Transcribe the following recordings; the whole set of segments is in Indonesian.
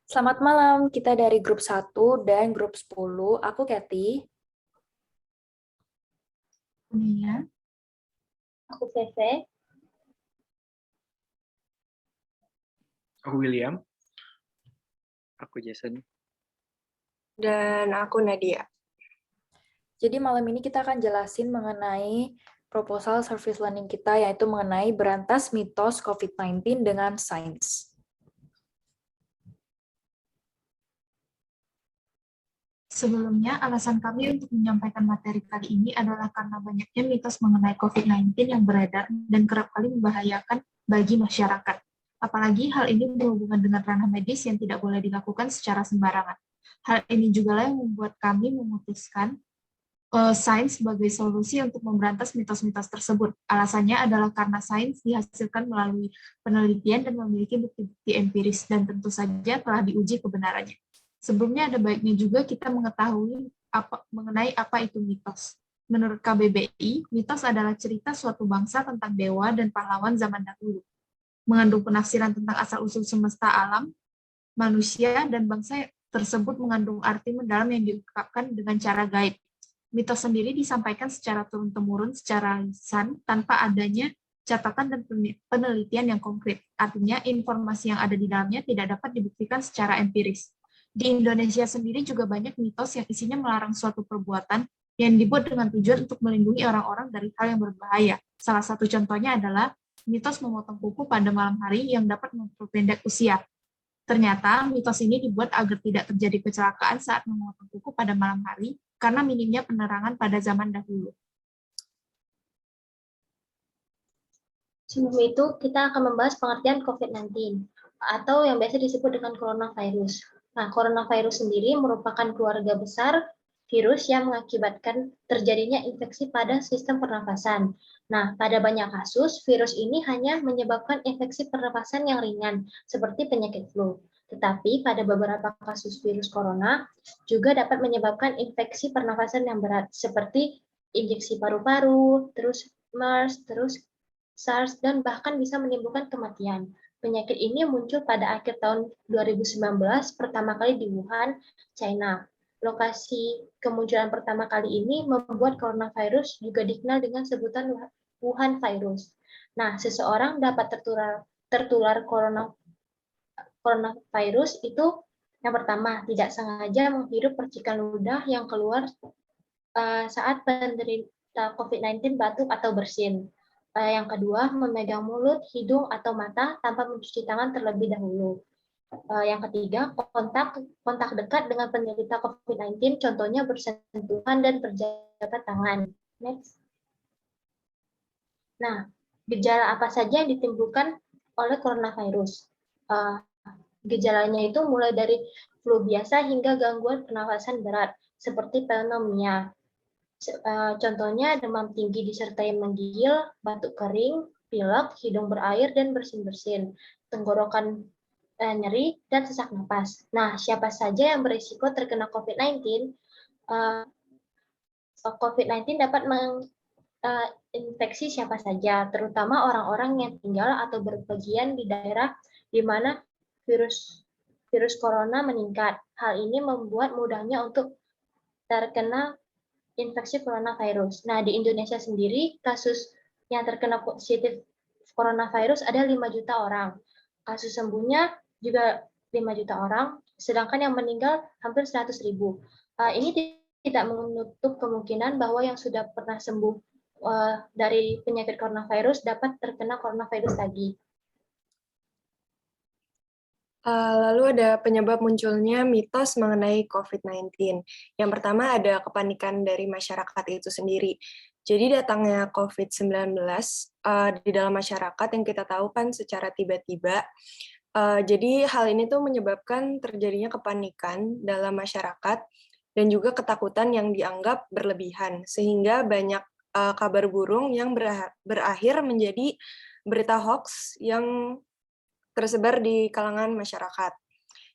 Selamat malam, kita dari grup 1 dan grup 10. Aku Kathy. Nia, Aku Feve. Aku William. Aku Jason. dan aku Nadia. Jadi malam ini kita akan jelasin mengenai proposal service learning kita, yaitu mengenai berantas mitos COVID-19 dengan sains. Sebelumnya, alasan kami untuk menyampaikan materi kali ini adalah karena banyaknya mitos mengenai COVID-19 yang beredar dan kerap kali membahayakan bagi masyarakat. Apalagi hal ini berhubungan dengan ranah medis yang tidak boleh dilakukan secara sembarangan. Hal ini juga lah yang membuat kami memutuskan sains sebagai solusi untuk memberantas mitos-mitos tersebut. Alasannya adalah karena sains dihasilkan melalui penelitian dan memiliki bukti-bukti empiris dan tentu saja telah diuji kebenarannya. Sebelumnya ada baiknya juga kita mengetahui mengenai apa itu mitos. Menurut KBBI, mitos adalah cerita suatu bangsa tentang dewa dan pahlawan zaman dahulu. Mengandung penafsiran tentang asal-usul semesta alam, manusia, dan bangsa tersebut mengandung arti mendalam yang diungkapkan dengan cara gaib. Mitos sendiri disampaikan secara turun-temurun secara lisan tanpa adanya catatan dan penelitian yang konkret. Artinya, informasi yang ada di dalamnya tidak dapat dibuktikan secara empiris. Di Indonesia sendiri juga banyak mitos yang isinya melarang suatu perbuatan yang dibuat dengan tujuan untuk melindungi orang-orang dari hal yang berbahaya. Salah satu contohnya adalah mitos memotong kuku pada malam hari yang dapat memperpendek usia. Ternyata mitos ini dibuat agar tidak terjadi kecelakaan saat memotong kuku pada malam hari karena minimnya penerangan pada zaman dahulu. Sebelum itu, kita akan membahas pengertian COVID-19 atau yang biasa disebut dengan coronavirus. Nah, coronavirus sendiri merupakan keluarga besar virus yang mengakibatkan terjadinya infeksi pada sistem pernafasan. Nah, pada banyak kasus, virus ini hanya menyebabkan infeksi pernafasan yang ringan, seperti penyakit flu. Tetapi pada beberapa kasus virus corona juga dapat menyebabkan infeksi pernafasan yang berat, seperti injeksi paru-paru, terus MERS, terus SARS, dan bahkan bisa menimbulkan kematian. Penyakit ini muncul pada akhir tahun 2019, pertama kali di Wuhan, China. Lokasi kemunculan pertama kali ini membuat coronavirus juga dikenal dengan sebutan Wuhan virus. Nah, seseorang dapat tertular coronavirus itu yang pertama, tidak sengaja menghirup percikan ludah yang keluar saat penderita COVID-19 batuk atau bersin. Yang kedua, memegang mulut, hidung, atau mata tanpa mencuci tangan terlebih dahulu. Yang ketiga, kontak dekat dengan penderita COVID-19, contohnya bersentuhan dan berjabat tangan. Next. Nah, gejala apa saja yang ditimbulkan oleh coronavirus? Gejalanya itu mulai dari flu biasa hingga gangguan pernafasan berat, seperti pneumonia. Contohnya demam tinggi disertai menggigil, batuk kering, pilek, hidung berair dan bersin-bersin, tenggorokan nyeri, dan sesak napas. Nah, siapa saja yang berisiko terkena COVID-19? COVID-19 dapat menginfeksi siapa saja, terutama orang-orang yang tinggal atau berpergian di daerah di mana virus corona meningkat. Hal ini membuat mudahnya untuk terkena infeksi coronavirus. Nah, di Indonesia sendiri, kasus yang terkena positif coronavirus ada 5 juta orang. Kasus sembuhnya juga 5 juta orang, sedangkan yang meninggal hampir 100.000. Ini tidak menutup kemungkinan bahwa yang sudah pernah sembuh dari penyakit coronavirus dapat terkena coronavirus lagi. Lalu ada penyebab munculnya mitos mengenai COVID-19. Yang pertama ada kepanikan dari masyarakat itu sendiri. Jadi datangnya COVID-19 di dalam masyarakat yang kita tahu kan secara tiba-tiba. Jadi hal ini tuh menyebabkan terjadinya kepanikan dalam masyarakat dan juga ketakutan yang dianggap berlebihan. Sehingga banyak kabar burung yang berakhir menjadi berita hoax yang tersebar di kalangan masyarakat.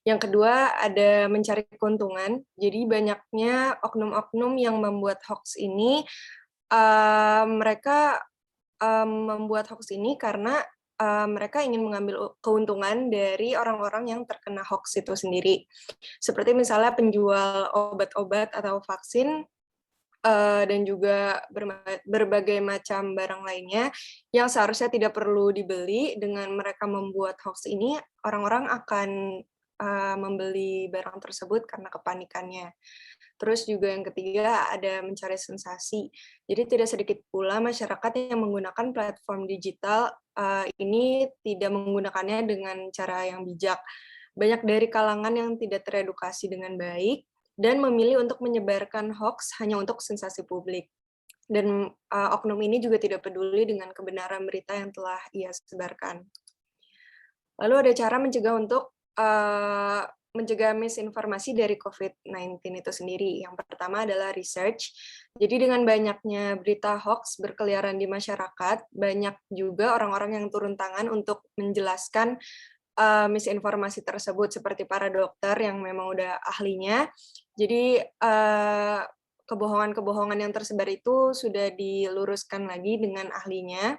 Yang kedua, ada mencari keuntungan. Jadi banyaknya oknum-oknum yang membuat hoax ini, mereka membuat hoax ini karena mereka ingin mengambil keuntungan dari orang-orang yang terkena hoax itu sendiri. Seperti misalnya penjual obat-obat atau vaksin, dan juga berbagai macam barang lainnya yang seharusnya tidak perlu dibeli. Dengan mereka membuat hoax ini, orang-orang akan membeli barang tersebut karena kepanikannya. Terus juga yang ketiga ada mencari sensasi. Jadi tidak sedikit pula masyarakat yang menggunakan platform digital ini tidak menggunakannya dengan cara yang bijak. Banyak dari kalangan yang tidak teredukasi dengan baik dan memilih untuk menyebarkan hoax hanya untuk sensasi publik. Dan oknum ini juga tidak peduli dengan kebenaran berita yang telah ia sebarkan. Lalu ada cara mencegah misinformasi dari COVID-19 itu sendiri. Yang pertama adalah research. Jadi dengan banyaknya berita hoax berkeliaran di masyarakat, banyak juga orang-orang yang turun tangan untuk menjelaskan misinformasi tersebut, seperti para dokter yang memang udah ahlinya. Jadi kebohongan-kebohongan yang tersebar itu sudah diluruskan lagi dengan ahlinya.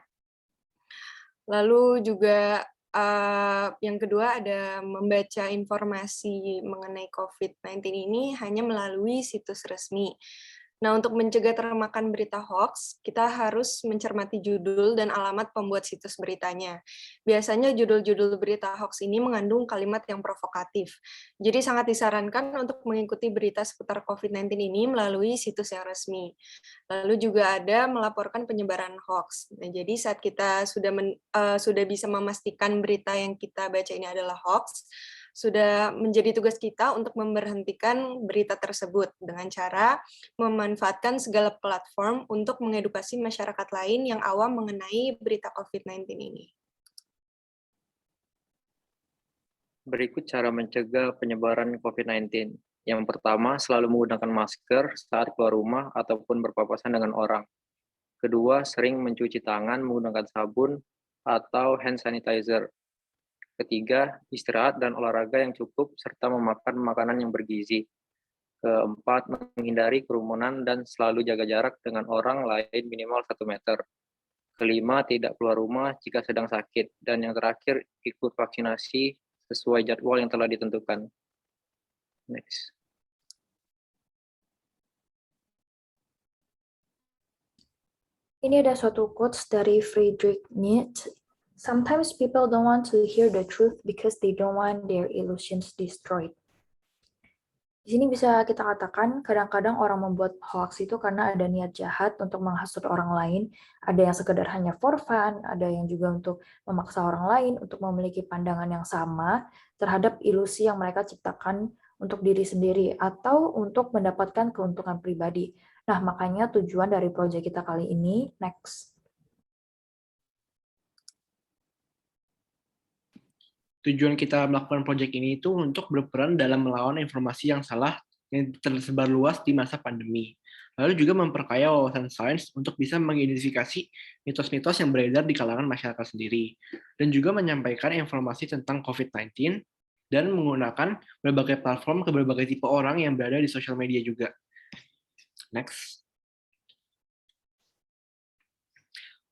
Lalu juga yang kedua ada membaca informasi mengenai COVID-19 ini hanya melalui situs resmi. Nah, untuk mencegah termakan berita hoax, kita harus mencermati judul dan alamat pembuat situs beritanya. Biasanya judul-judul berita hoax ini mengandung kalimat yang provokatif. Jadi sangat disarankan untuk mengikuti berita seputar COVID-19 ini melalui situs yang resmi. Lalu juga ada melaporkan penyebaran hoax. Nah, jadi saat kita sudah bisa memastikan berita yang kita baca ini adalah hoax, sudah menjadi tugas kita untuk memberhentikan berita tersebut dengan cara memanfaatkan segala platform untuk mengedukasi masyarakat lain yang awam mengenai berita COVID-19 ini. Berikut cara mencegah penyebaran COVID-19. Yang pertama, selalu menggunakan masker saat keluar rumah ataupun berpapasan dengan orang. Kedua, sering mencuci tangan menggunakan sabun atau hand sanitizer. Ketiga, istirahat dan olahraga yang cukup serta memakan makanan yang bergizi. Keempat, menghindari kerumunan dan selalu jaga jarak dengan orang lain minimal 1 meter. Kelima, tidak keluar rumah jika sedang sakit. Dan yang terakhir, ikut vaksinasi sesuai jadwal yang telah ditentukan. Next. Ini ada suatu quotes dari Friedrich Nietzsche. Sometimes people don't want to hear the truth because they don't want their illusions destroyed. Di sini bisa kita katakan kadang-kadang orang membuat hoax itu karena ada niat jahat untuk menghasut orang lain. Ada yang sekedar hanya for fun, ada yang juga untuk memaksa orang lain untuk memiliki pandangan yang sama terhadap ilusi yang mereka ciptakan untuk diri sendiri atau untuk mendapatkan keuntungan pribadi. Nah, makanya tujuan dari proyek kita kali ini, next. Tujuan kita melakukan proyek ini itu untuk berperan dalam melawan informasi yang salah yang tersebar luas di masa pandemi. Lalu juga memperkaya wawasan sains untuk bisa mengidentifikasi mitos-mitos yang beredar di kalangan masyarakat sendiri. Dan juga menyampaikan informasi tentang COVID-19 dan menggunakan berbagai platform ke berbagai tipe orang yang berada di sosial media juga. Next.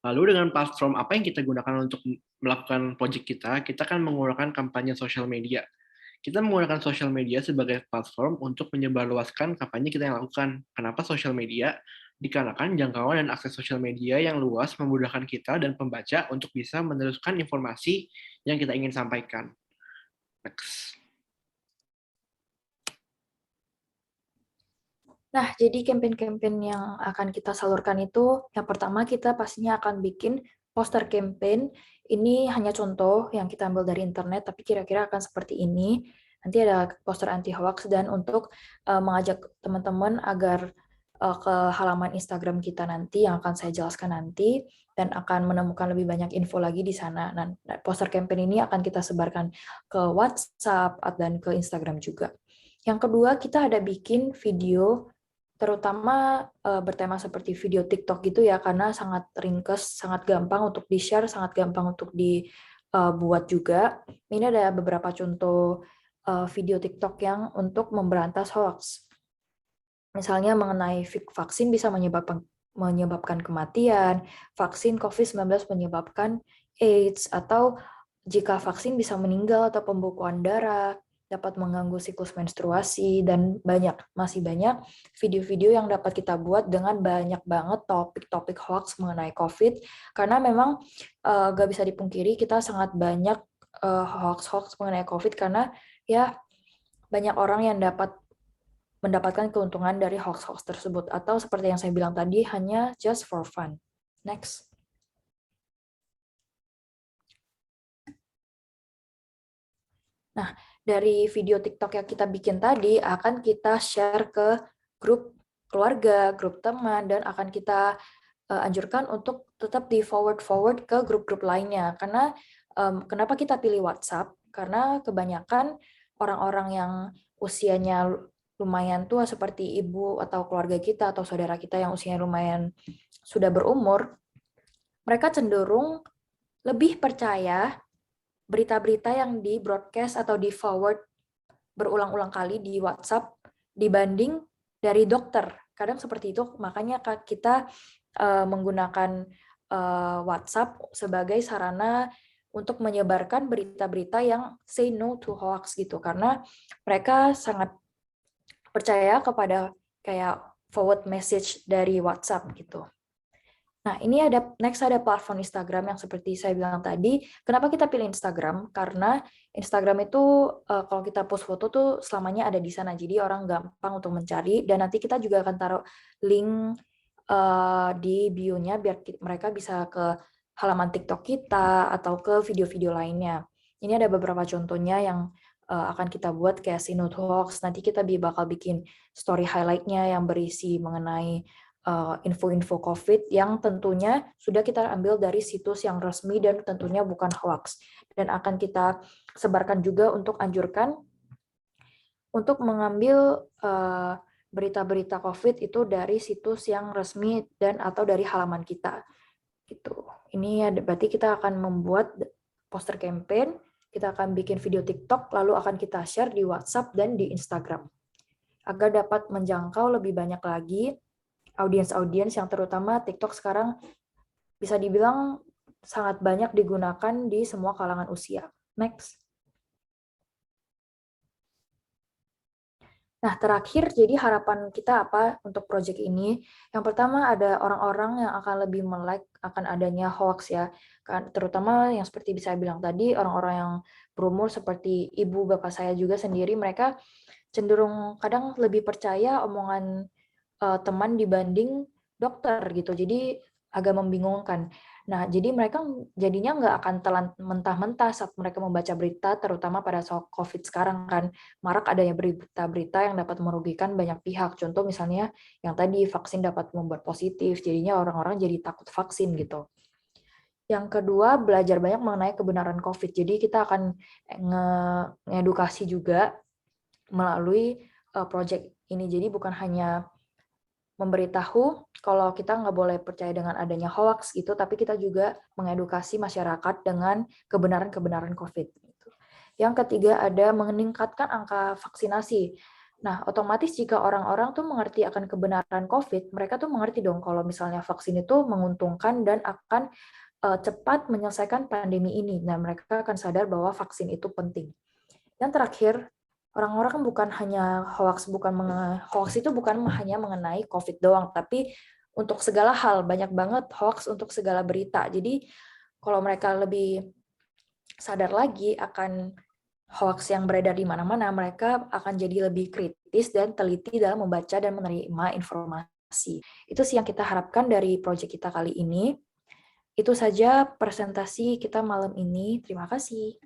Lalu dengan platform apa yang kita gunakan untuk melakukan proyek kita kan menggunakan kampanye sosial media. Kita menggunakan sosial media sebagai platform untuk menyebarluaskan kampanye kita yang lakukan. Kenapa sosial media? Dikarenakan jangkauan dan akses sosial media yang luas memudahkan kita dan pembaca untuk bisa meneruskan informasi yang kita ingin sampaikan. Next. Nah, jadi campaign-campaign yang akan kita salurkan itu, yang pertama kita pastinya akan bikin poster campaign. Ini hanya contoh yang kita ambil dari internet, tapi kira-kira akan seperti ini. Nanti ada poster anti-hoax dan untuk mengajak teman-teman agar ke halaman Instagram kita nanti, yang akan saya jelaskan nanti, dan akan menemukan lebih banyak info lagi di sana. Nah, poster campaign ini akan kita sebarkan ke WhatsApp dan ke Instagram juga. Yang kedua, kita ada bikin video terutama bertema seperti video TikTok gitu ya, karena sangat ringkas, sangat gampang untuk di-share, sangat gampang untuk dibuat juga. Ini ada beberapa contoh video TikTok yang untuk memberantas hoax. Misalnya mengenai vaksin bisa menyebabkan kematian, vaksin COVID-19 menyebabkan AIDS, atau jika vaksin bisa meninggal atau pembekuan darah, dapat mengganggu siklus menstruasi, dan masih banyak video-video yang dapat kita buat dengan banyak banget topik-topik hoax mengenai COVID, karena memang gak bisa dipungkiri kita sangat banyak hoax-hoax mengenai COVID, karena ya banyak orang yang mendapatkan keuntungan dari hoax-hoax tersebut, atau seperti yang saya bilang tadi, hanya just for fun. Next. Nah, dari video TikTok yang kita bikin tadi, akan kita share ke grup keluarga, grup teman, dan akan kita anjurkan untuk tetap di forward ke grup-grup lainnya. Karena kenapa kita pilih WhatsApp? Karena kebanyakan orang-orang yang usianya lumayan tua seperti ibu atau keluarga kita atau saudara kita yang usianya lumayan sudah berumur, mereka cenderung lebih percaya berita-berita yang di broadcast atau di forward berulang-ulang kali di WhatsApp dibanding dari dokter. Kadang seperti itu, makanya kita menggunakan WhatsApp sebagai sarana untuk menyebarkan berita-berita yang say no to hoax gitu, karena mereka sangat percaya kepada kayak forward message dari WhatsApp gitu. Nah, ini next ada platform Instagram yang seperti saya bilang tadi. Kenapa kita pilih Instagram? Karena Instagram itu kalau kita post foto tuh selamanya ada di sana. Jadi orang gampang untuk mencari, dan nanti kita juga akan taruh link di bio-nya biar mereka bisa ke halaman TikTok kita atau ke video-video lainnya. Ini ada beberapa contohnya yang akan kita buat kayak Sinut Hoax. Nanti kita bakal bikin story highlight-nya yang berisi mengenai info-info COVID yang tentunya sudah kita ambil dari situs yang resmi dan tentunya bukan hoax. Dan akan kita sebarkan juga untuk anjurkan untuk mengambil berita-berita COVID itu dari situs yang resmi dan atau dari halaman kita. Gitu. Ini berarti kita akan membuat poster campaign, kita akan bikin video TikTok, lalu akan kita share di WhatsApp dan di Instagram. Agar dapat menjangkau lebih banyak lagi audiens-audiens yang terutama TikTok sekarang bisa dibilang sangat banyak digunakan di semua kalangan usia. Next. Nah, terakhir, jadi harapan kita apa untuk proyek ini? Yang pertama ada orang-orang yang akan lebih melek akan adanya hoax ya. Terutama yang seperti saya bilang tadi, orang-orang yang berumur seperti ibu, bapak saya juga sendiri, mereka cenderung kadang lebih percaya omongan teman dibanding dokter gitu, jadi agak membingungkan. Nah, jadi mereka jadinya nggak akan telan mentah-mentah saat mereka membaca berita, terutama pada soal COVID sekarang kan, marak adanya berita-berita yang dapat merugikan banyak pihak. Contoh misalnya yang tadi vaksin dapat membuat positif, jadinya orang-orang jadi takut vaksin gitu. Yang kedua, belajar banyak mengenai kebenaran COVID. Jadi kita akan ngedukasi juga melalui proyek ini. Jadi bukan hanya memberitahu kalau kita nggak boleh percaya dengan adanya hoax gitu, tapi kita juga mengedukasi masyarakat dengan kebenaran-kebenaran COVID. Yang ketiga ada meningkatkan angka vaksinasi. Nah, otomatis jika orang-orang tuh mengerti akan kebenaran COVID, mereka tuh mengerti dong kalau misalnya vaksin itu menguntungkan dan akan cepat menyelesaikan pandemi ini. Nah, mereka akan sadar bahwa vaksin itu penting. Yang terakhir, orang-orang kan bukan hanya hoax itu bukan hanya mengenai COVID doang, tapi untuk segala hal, banyak banget hoax untuk segala berita. Jadi kalau mereka lebih sadar lagi akan hoax yang beredar di mana-mana, mereka akan jadi lebih kritis dan teliti dalam membaca dan menerima informasi. Itu sih yang kita harapkan dari proyek kita kali ini. Itu saja presentasi kita malam ini. Terima kasih.